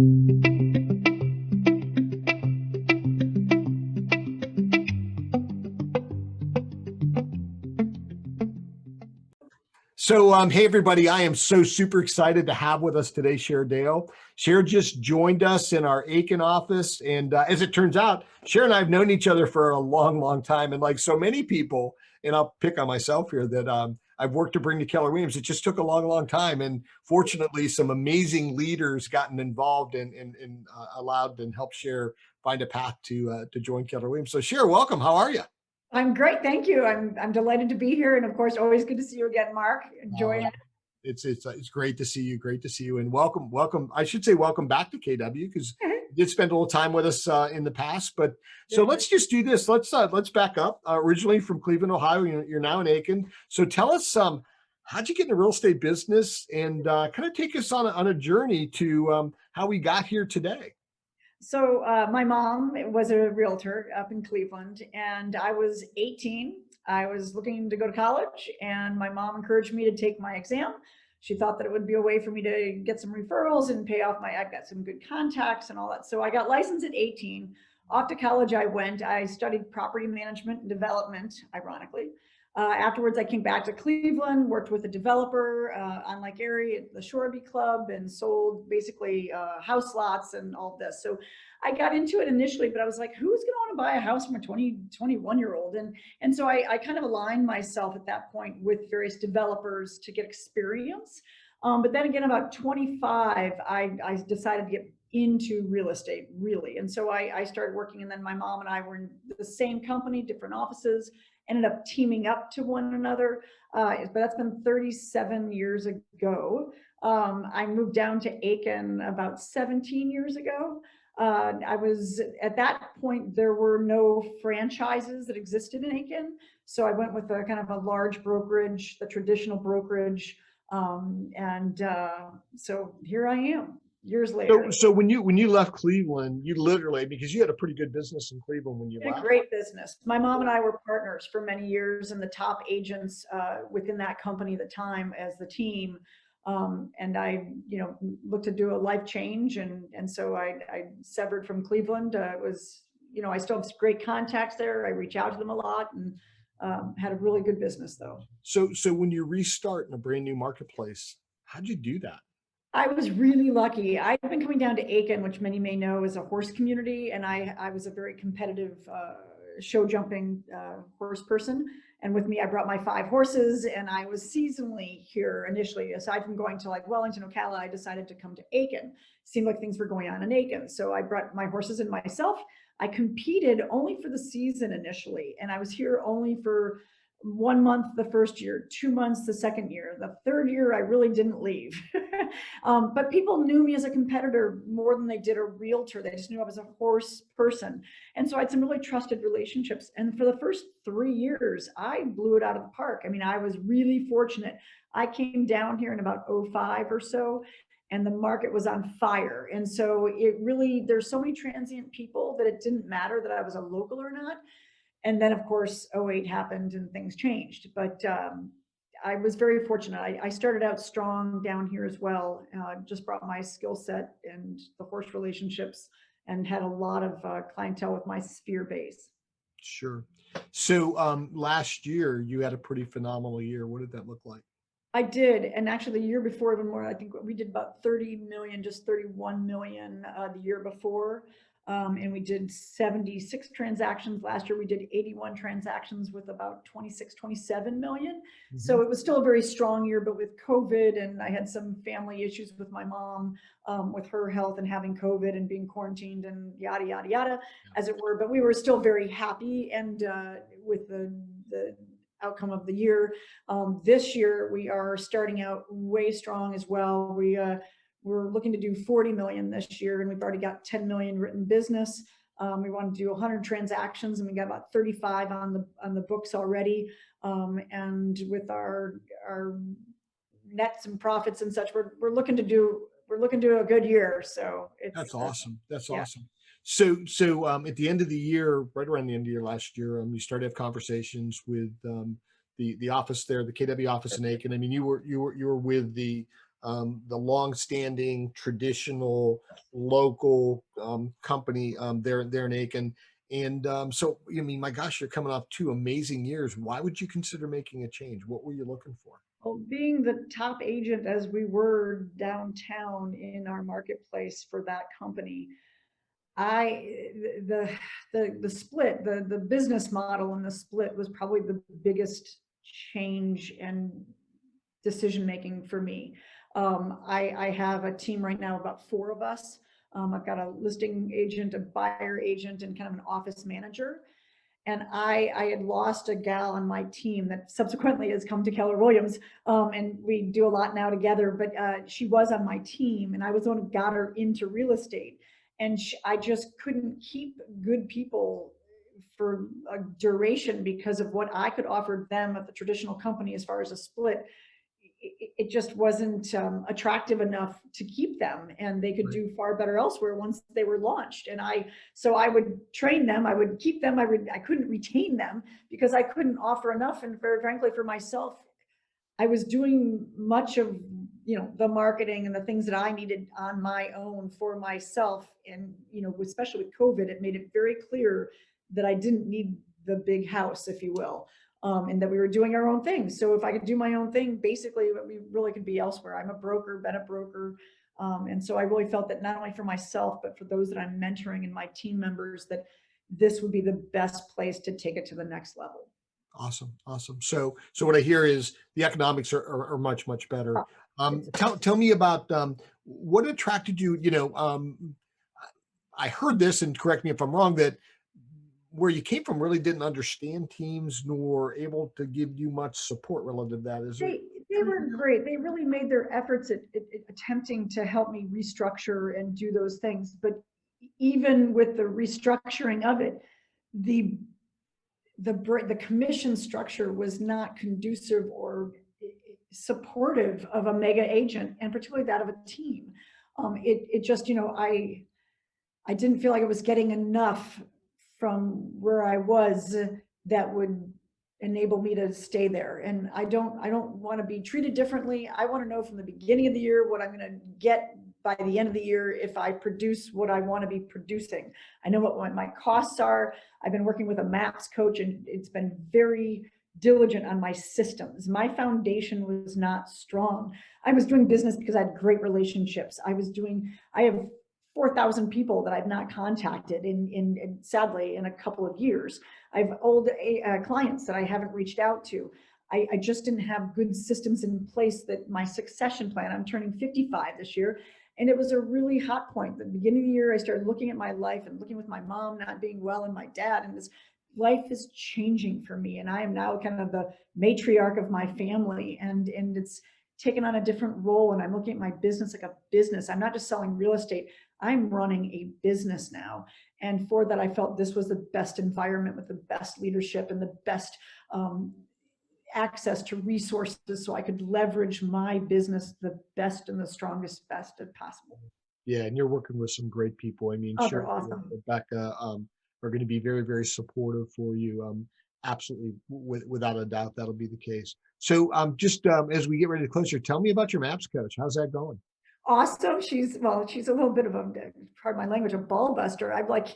So, hey everybody, I am so super excited to have with us today Cher Dale. Cher just joined us in our Aiken office. And as it turns out, Cher and I have known each other for a long, long time. And like so many people, and I'll pick on myself here, that I've worked to bring to Keller Williams. It just took a long, long time. And fortunately, some amazing leaders gotten involved and allowed and helped Cher find a path to join Keller Williams. So Cher, welcome. How are you? I'm great, thank you. I'm delighted to be here, and of course, always good to see you again, Mark. Enjoy it. It's great to see you. Great to see you, and welcome. I should say welcome back to KW because you did spend a little time with us in the past. But so let's just do this. Let's back up. Originally from Cleveland, Ohio, you're now in Aiken. So tell us how'd you get in the real estate business, and kind of take us on a journey to how we got here today. So my mom was a realtor up in Cleveland, and I was 18. I was looking to go to college, and my mom encouraged me to take my exam. She thought that it would be a way for me to get some referrals and pay off I've got some good contacts and all that. So I got licensed at 18. Off to college I went. I studied property management and development, ironically. Afterwards, I came back to Cleveland, worked with a developer on Lake Erie at the Shoreby Club, and sold basically house lots and all of this. So I got into it initially, but I was like, who's going to want to buy a house from a 21-year-old? And so I kind of aligned myself at that point with various developers to get experience. But then again, about 25, I decided to get into real estate, really. And so I started working, and then my mom and I were in the same company, different offices, ended up teaming up to one another. But that's been 37 years ago. I moved down to Aiken about 17 years ago. I was at that point, there were no franchises that existed in Aiken. So I went with a kind of a large brokerage, the traditional brokerage. So here I am years later. So when you left Cleveland, you literally, because you had a pretty good business in Cleveland when you left. A great business. My mom and I were partners for many years, and the top agents within that company at the time as the team. And I, looked to do a life change, and so I severed from Cleveland. It was, I still have great contacts there. I reach out to them a lot, and had a really good business though. So when you restart in a brand new marketplace, how'd you do that? I was really lucky. I've been coming down to Aiken, which many may know is a horse community, and I was a very competitive show jumping horse person. And with me, I brought my 5 horses, and I was seasonally here initially. Aside from going to like Wellington, Ocala, I decided to come to Aiken. Seemed like things were going on in Aiken. So I brought my horses and myself. I competed only for the season initially, and I was here only for 1 month the first year, 2 months the second year. The third year, I really didn't leave. But people knew me as a competitor more than they did a realtor. They just knew I was a horse person. And so I had some really trusted relationships. And for the first 3 years, I blew it out of the park. I mean, I was really fortunate. I came down here in about 05 or so, and the market was on fire. And so it really, there's so many transient people that it didn't matter that I was a local or not. And then, of course, 08 happened and things changed. But I was very fortunate. I started out strong down here as well. Just brought my skill set and the horse relationships, and had a lot of clientele with my sphere base. Sure. So last year, you had a pretty phenomenal year. What did that look like? I did. And actually, the year before, even more, I think we did about 30 million, just 31 million the year before. And we did 76 transactions. Last year, we did 81 transactions with about 26, 27 million. Mm-hmm. So it was still a very strong year, but with COVID, and I had some family issues with my mom, with her health and having COVID and being quarantined and yada, yada, yada, as it were. But we were still very happy and with the outcome of the year. This year, we are starting out way strong as well. We're looking to do 40 million this year, and we've already got 10 million written business. We want to do 100 transactions, and we got about 35 on the books already. And with our nets and profits and such, we're looking to do a good year. So that's awesome. That's awesome. So at the end of the year, right around the end of the year last year, you started to have conversations with the office there, the KW office in Aiken. I mean, you were with the the long-standing traditional local company there in Aiken. And so, I mean, my gosh, you're coming off 2 amazing years. Why would you consider making a change? What were you looking for? Well, being the top agent as we were downtown in our marketplace for that company, I the the split, the business model and the split was probably the biggest change and decision making for me. I have a team right now, about four of us. I've got a listing agent, a buyer agent, and kind of an office manager. And I had lost a gal on my team that subsequently has come to Keller Williams, and we do a lot now together. But she was on my team, and I was the one who got her into real estate. And I just couldn't keep good people for a duration because of what I could offer them at the traditional company as far as a split. It just wasn't attractive enough to keep them, and they could Right. do far better elsewhere once they were launched. And so I would train them, I would keep them, I couldn't retain them because I couldn't offer enough. And very frankly, for myself, I was doing much of, the marketing and the things that I needed on my own for myself. And, especially with COVID, it made it very clear that I didn't need the big house, if you will. And that we were doing our own thing. So if I could do my own thing, basically we really could be elsewhere. I'm a broker, been a broker. And so I really felt that not only for myself, but for those that I'm mentoring and my team members, that this would be the best place to take it to the next level. Awesome, awesome. So what I hear is the economics are much, much better. It's Tell me about what attracted you. I heard this, and correct me if I'm wrong, that where you came from really didn't understand teams nor able to give you much support relative to that. Is it they true were for you? great. They really made their efforts at attempting to help me restructure and do those things. But even with the restructuring of it, the the commission structure was not conducive or supportive of a mega agent, and particularly that of a team. It just, I didn't feel like I was getting enough from where I was that would enable me to stay there. And I don't want to be treated differently. I want to know from the beginning of the year what I'm going to get by the end of the year if I produce what I want to be producing. I know what my costs are. I've been working with a maps coach, and it's been very diligent on my systems. My foundation was not strong. I was doing business because I had great relationships. I have 4,000 people that I've not contacted in sadly in a couple of years. I have old clients that I haven't reached out to. I just didn't have good systems in place. That my succession plan, I'm turning 55 this year, and it was a really hot point. At the beginning of the year, I started looking at my life and looking with my mom not being well and my dad, and this life is changing for me. And I am now kind of the matriarch of my family, and it's taken on a different role. And I'm looking at my business like a business. I'm not just selling real estate. I'm running a business now. And for that, I felt this was the best environment with the best leadership and the best access to resources, so I could leverage my business the best and the strongest best as possible. Yeah, and you're working with some great people. I mean, Oh, they're Sherry and awesome. Rebecca are going to be very, very supportive for you. Absolutely, without a doubt, that'll be the case. So, just as we get ready to close here, tell me about your maps coach. How's that going? Awesome. She's a little bit of a, pardon my language, a ball buster. I'm like,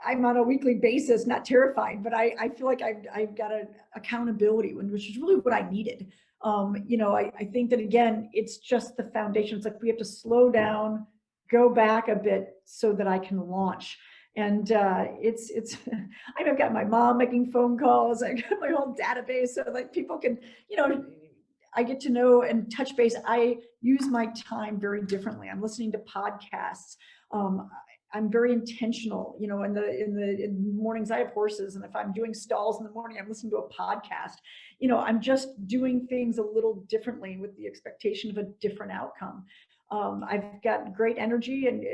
I'm on a weekly basis, not terrified, but I feel like I've got an accountability, which is really what I needed. I think that again, it's just the foundation. It's like we have to slow down, go back a bit so that I can launch. And it's I've got my mom making phone calls. I've got my whole database so like people can, you know, I get to know and touch base. I use my time very differently. I'm listening to podcasts. Um, I'm very intentional. In the mornings I have horses, and if I'm doing stalls in the morning, I'm listening to a podcast. I'm just doing things a little differently with the expectation of a different outcome. I've got great energy and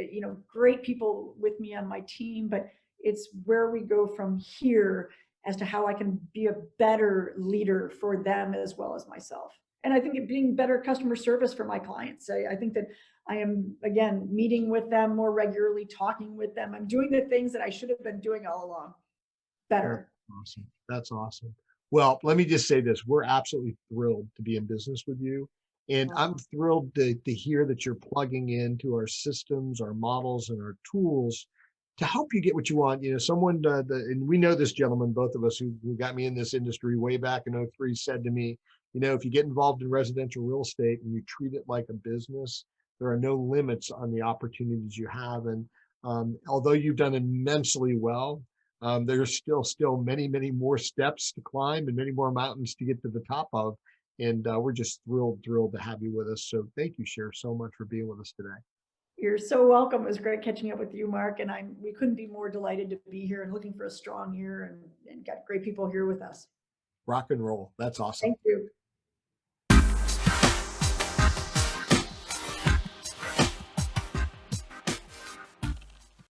great people with me on my team, but it's where we go from here as to how I can be a better leader for them as well as myself. And I think it being better customer service for my clients. I think that I am, again, meeting with them more regularly, talking with them. I'm doing the things that I should have been doing all along That's better. awesome. That's awesome. Well, let me just say this. We're absolutely thrilled to be in business with you. And I'm thrilled to hear that you're plugging into our systems, our models, and our tools to help you get what you want. You know, someone, and we know this gentleman, both of us who got me in this industry way back in '03, said to me, you know, if you get involved in residential real estate and you treat it like a business, there are no limits on the opportunities you have. And although you've done immensely well, there's still many more steps to climb and many more mountains to get to the top of. And we're just thrilled to have you with us. So thank you, Cher, so much for being with us today. You're so welcome. It was great catching up with you, Mark, and we couldn't be more delighted to be here and looking for a strong year and got great people here with us. Rock and roll. That's awesome. Thank you.